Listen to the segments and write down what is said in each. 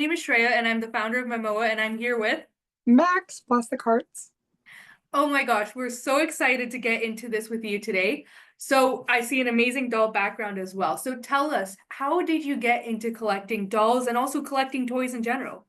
name is Shreya and I'm the founder of Momoa and I'm here with Max Plastic Hearts. oh my gosh, we're so excited to get into this with you today. So I see an amazing doll background as well. So tell us, how did you get into collecting dolls and also collecting toys in general?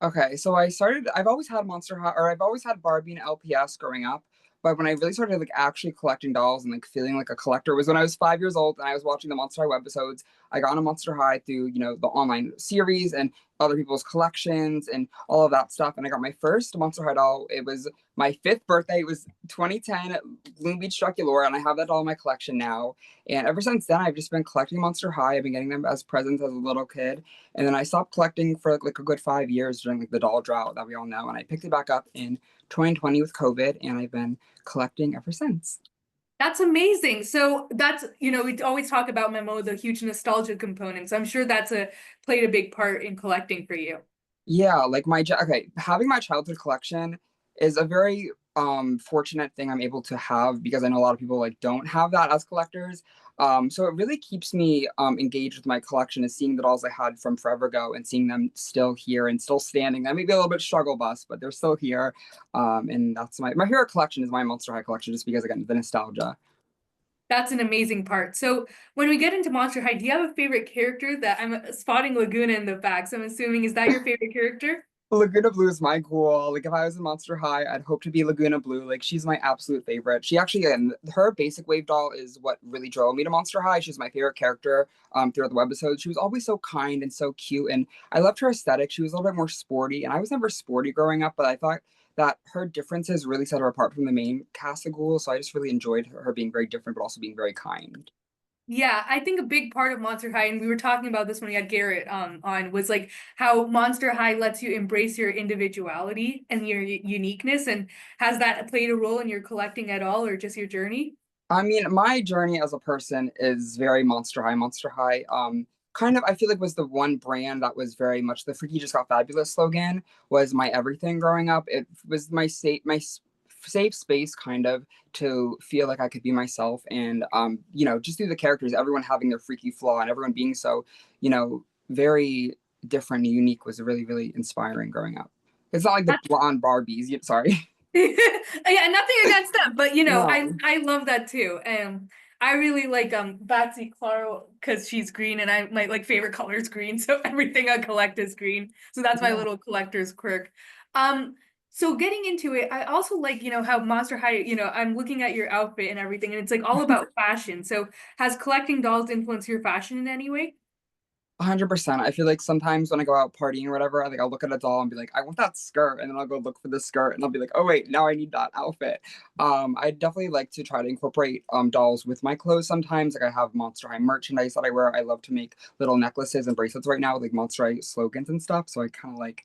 Okay, so I've always had Monster High, or I've always had Barbie and LPS growing up. But when I really started like actually collecting dolls and like feeling like a collector was when I was 5 years old and I was watching the Monster High webisodes. I got on Monster High through, the online series and other people's collections and all of that stuff. And I got my first Monster High doll. It was my fifth birthday. It was 2010 at Loon Beach Lagoona Lore, and I have that doll in my collection now. And ever since then, I've just been collecting Monster High. I've been getting them as presents as a little kid. And then I stopped collecting for like a good 5 years during like the doll drought that we all know. And I picked it back up in 2020 with COVID, and I've been collecting ever since. That's amazing. So that's, we always talk about Momoa, the huge nostalgia components. I'm sure that's a played a big part in collecting for you. Yeah, like okay, having my childhood collection is a very fortunate thing I'm able to have because I know a lot of people like don't have that as collectors. So it really keeps me engaged with my collection is seeing the dolls I had from forever ago and seeing them still here and still standing. That may be a little bit struggle bus, but they're still here. And that's my favorite collection is my Monster High collection just because again the nostalgia. That's an amazing part. So when we get into Monster High, do you have a favorite character that I'm spotting Lagoona in the back? So I'm assuming is that your favorite character? Laguna Blue is my goal. Like if I was in Monster High, I'd hope to be Laguna Blue. Like she's my absolute favorite. She actually, and her basic wave doll is what really drove me to Monster High. She's my favorite character throughout the webisodes. She was always so kind and so cute, and I loved her aesthetic. She was a little bit more sporty, and I was never sporty growing up, but I thought that her differences really set her apart from the main cast of ghouls. So I just really enjoyed her being very different, but also being very kind. Yeah, I think a big part of Monster High, and we were talking about this when we had Garrett on, was like how Monster High lets you embrace your individuality and your uniqueness. And has that played a role in your collecting at all, or just your journey? I mean, my journey as a person is very Monster High. Monster High, kind of, I feel like was the one brand that was very much the "Freaky just got fabulous" slogan was my everything growing up. It was safe space, kind of, to feel like I could be myself, and just through the characters, everyone having their freaky flaw and everyone being so, very different and unique was really, really inspiring growing up. It's not like the blonde Barbies. Sorry. Yeah, nothing against them, but No. I love that too. I really like Batsy Claro because she's green and my like favorite color is green, so everything I collect is green. So that's my Yeah. little collector's quirk. Um, so getting into it, I also like, how Monster High, I'm looking at your outfit and everything, and it's like all about fashion. So has collecting dolls influenced your fashion in any way? 100%. I feel like sometimes when I go out partying or whatever, I'll look at a doll and be like, I want that skirt, and then I'll go look for the skirt, and I'll be like, oh wait, now I need that outfit. I definitely like to try to incorporate dolls with my clothes sometimes. Like I have Monster High merchandise that I wear. I love to make little necklaces and bracelets right now with like Monster High slogans and stuff. So I kind of like,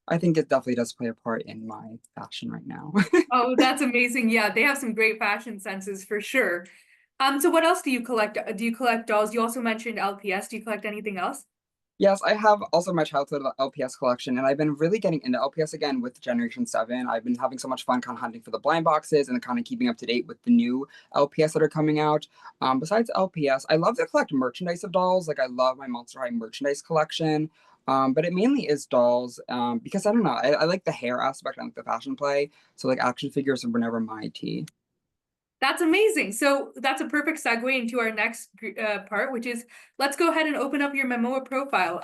I think it definitely does play a part in my fashion right now. Oh, that's amazing. Yeah, they have some great fashion senses for sure. So what else do you collect? Do you collect dolls? You also mentioned LPS. Do you collect anything else? Yes, I have also my childhood LPS collection, and I've been really getting into LPS again with Generation 7. I've been having so much fun kind of hunting for the blind boxes and kind of keeping up to date with the new LPS that are coming out. Besides LPS, I love to collect merchandise of dolls. Like, I love my Monster High merchandise collection. But it mainly is dolls because I don't know, I like the hair aspect, I like the fashion play. So, like, action figures were never my tea. That's amazing. So that's a perfect segue into our next part, which is let's go ahead and open up your Momoa profile.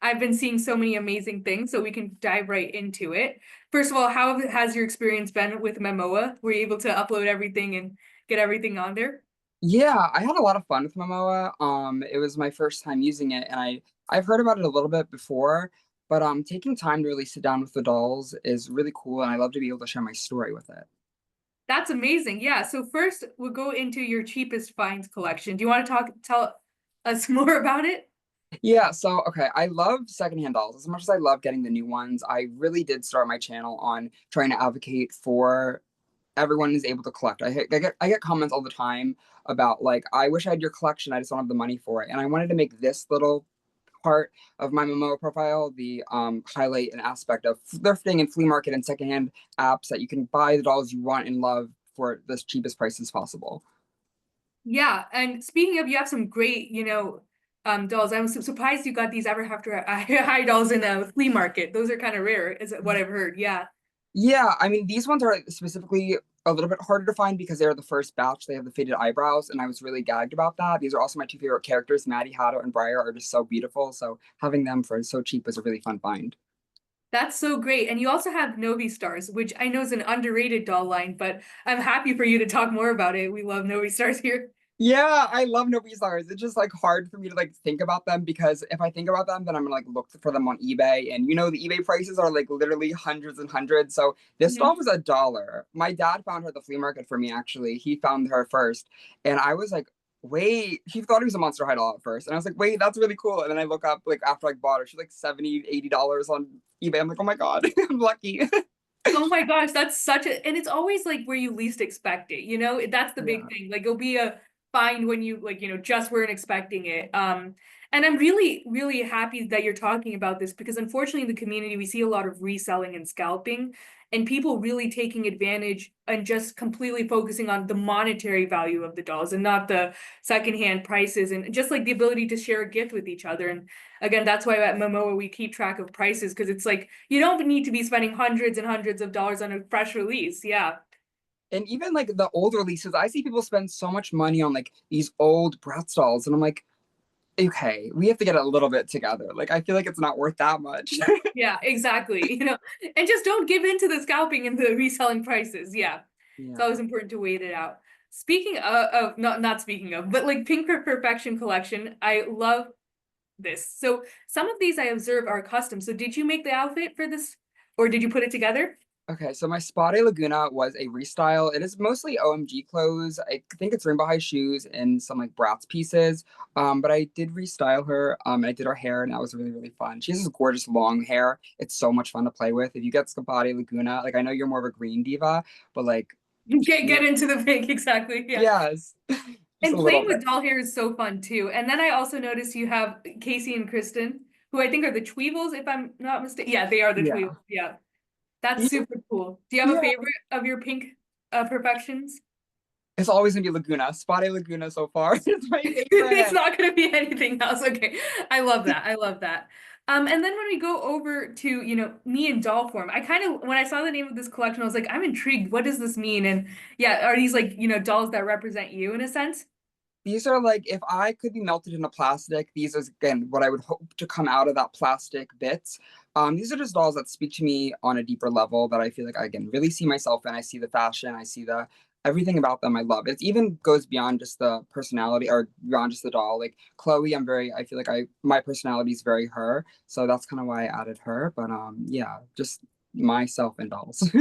I've been seeing so many amazing things, so we can dive right into it. First of all, how has your experience been with Momoa? Were you able to upload everything and get everything on there? Yeah, I had a lot of fun with Momoa. It was my first time using it, and I've heard about it a little bit before, but taking time to really sit down with the dolls is really cool, and I love to be able to share my story with it. That's amazing. Yeah. So first, we'll go into your cheapest finds collection. Do you want to tell us more about it? Yeah, so okay, I love secondhand dolls as much as I love getting the new ones. I really did start my channel on trying to advocate for everyone is able to collect. I get comments all the time about like, I wish I had your collection, I just don't have the money for it. And I wanted to make this little part of my Momoa profile the highlight an aspect of thrifting and flea market and secondhand apps that you can buy the dolls you want and love for the cheapest prices possible. Yeah. And speaking of, you have some great, dolls. I'm surprised you got these ever after high dolls in a flea market. Those are kind of rare, is what I've heard. Yeah. Yeah, I mean, these ones are specifically a little bit harder to find because they're the first batch. They have the faded eyebrows, and I was really gagged about that. These are also my two favorite characters. Maddie Hatter and Briar are just so beautiful. So having them for so cheap was a really fun find. That's so great. And you also have Novi Stars, which I know is an underrated doll line, but I'm happy for you to talk more about it. We love Novi Stars here. Yeah, I love Nobizars. It's just like hard for me to like think about them because if I think about them, then I'm gonna like look for them on eBay. And you know, the eBay prices are like literally hundreds and hundreds. So this Mhm. doll was $1. My dad found her at the flea market for me, actually. He found her first. And I was like, wait, he thought it was a Monster High doll at first. And I was like, wait, that's really cool. And then I look up like after I bought her, she's like 70, $80 on eBay. I'm like, oh my God, I'm lucky. Oh my gosh, that's such a, and it's always like where you least expect it, you know? That's the big Yeah. thing. Like it'll be a find when you like, just weren't expecting it. And I'm really, really happy that you're talking about this because unfortunately in the community we see a lot of reselling and scalping and people really taking advantage and just completely focusing on the monetary value of the dolls and not the secondhand prices and just like the ability to share a gift with each other. And again, that's why at Momoa we keep track of prices because it's like you don't need to be spending hundreds and hundreds of dollars on a fresh release. Yeah. And even like the old releases, I see people spend so much money on like these old Bratz dolls, and I'm like, okay, we have to get a little bit together. Like, I feel like it's not worth that much. Yeah, exactly. And just don't give in to the scalping and the reselling prices. Yeah. It's always Yeah. important to wait it out. Speaking of not speaking of, but like Pink Perfection collection, I love this. So some of these I observe are custom. So did you make the outfit for this or did you put it together? Okay, so my Spade Laguna was a restyle. It is mostly OMG clothes. I think it's rainbow high shoes and some like Bratz pieces. But I did restyle her. And I did her hair, and that was really, really fun. She has this gorgeous long hair. It's so much fun to play with. If you get Spade Laguna, like I know you're more of a green diva, but like she, Get into the pink, exactly. Yeah. yes, just a And little playing bit. with doll hair is so fun too. And then I also noticed you have Casey and Kristen, who I think are the Tweevils, if I'm not mistaken. Yeah, they are the Yeah. Tweevils. Yeah. That's Yeah. super cool. Do you have a Yeah. favorite of your pink perfections? It's always gonna be Laguna. Spade Laguna so far. It's my It's favorite. not gonna be anything else. Okay. I love that. I love that. And then when we go over to, me in doll form, I kind of when I saw the name of this collection, I was like, I'm intrigued. What does this mean? And yeah, are these like, dolls that represent you in a sense? These are like if I could be melted into plastic, these is again what I would hope to come out of that plastic bits. These are just dolls that speak to me on a deeper level that I feel like I can really see myself in. I see the fashion, I see the everything about them I love. It even goes beyond just the personality or beyond just the doll. Like Chloe, I feel like my personality is very her. So that's kind of why I added her. But yeah, just myself and dolls.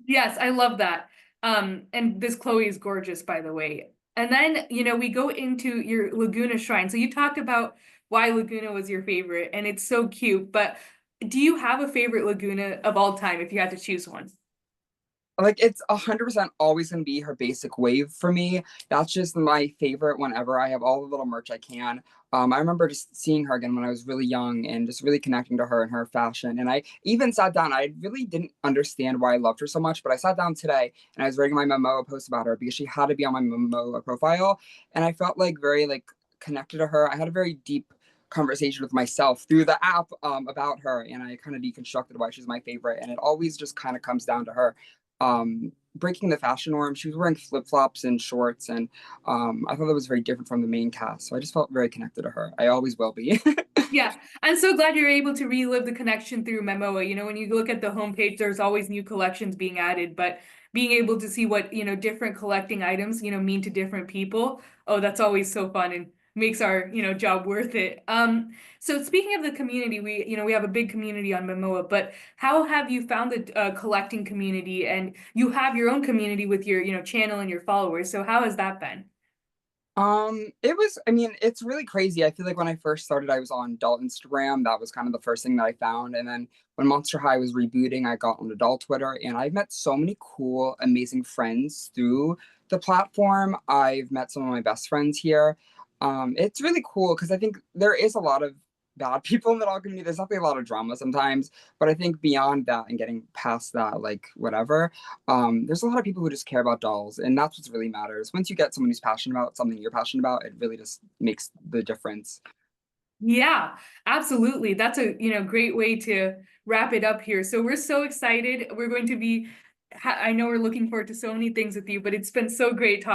Yes, I love that. And this Chloe is gorgeous, by the way. And then, we go into your Laguna shrine. So you talked about why Laguna was your favorite, and it's so cute. But do you have a favorite Laguna of all time if you had to choose one? Like it's 100% always gonna be her basic wave for me. That's just my favorite whenever I have all the little merch I can. I remember just seeing her again when I was really young and just really connecting to her and her fashion. And I even sat down, I really didn't understand why I loved her so much, but I sat down today and I was writing my Momoa post about her because she had to be on my Momoa profile. And I felt like very like connected to her. I had a very deep conversation with myself through the app about her, and I kind of deconstructed why she's my favorite. And it always just kind of comes down to her breaking the fashion norm. She was wearing flip flops and shorts, and I thought that was very different from the main cast. So I just felt very connected to her. I always will be. Yeah, I'm so glad you're able to relive the connection through Memoa. When you look at the homepage, there's always new collections being added, but being able to see what, different collecting items, mean to different people, oh, that's always so fun and makes our, job worth it. So speaking of the community, we have a big community on Memoa, but how have you found the collecting community and you have your own community with your, channel and your followers. So how has that been? It was, I mean, it's really crazy. I feel like when I first started, I was on adult Instagram. That was kind of the first thing that I found. And then when Monster High was rebooting, I got on adult Twitter and I've met so many cool, amazing friends through the platform. I've met some of my best friends here. It's really cool because I think there is a lot of bad people in the doll community. There's definitely a lot of drama sometimes, but I think beyond that and getting past that, like whatever, there's a lot of people who just care about dolls, and that's what really matters. Once you get someone who's passionate about something you're passionate about, it really just makes the difference. Yeah, absolutely. That's a, great way to wrap it up here. So we're so excited. We're going to be, I know we're looking forward to so many things with you, but it's been so great talking.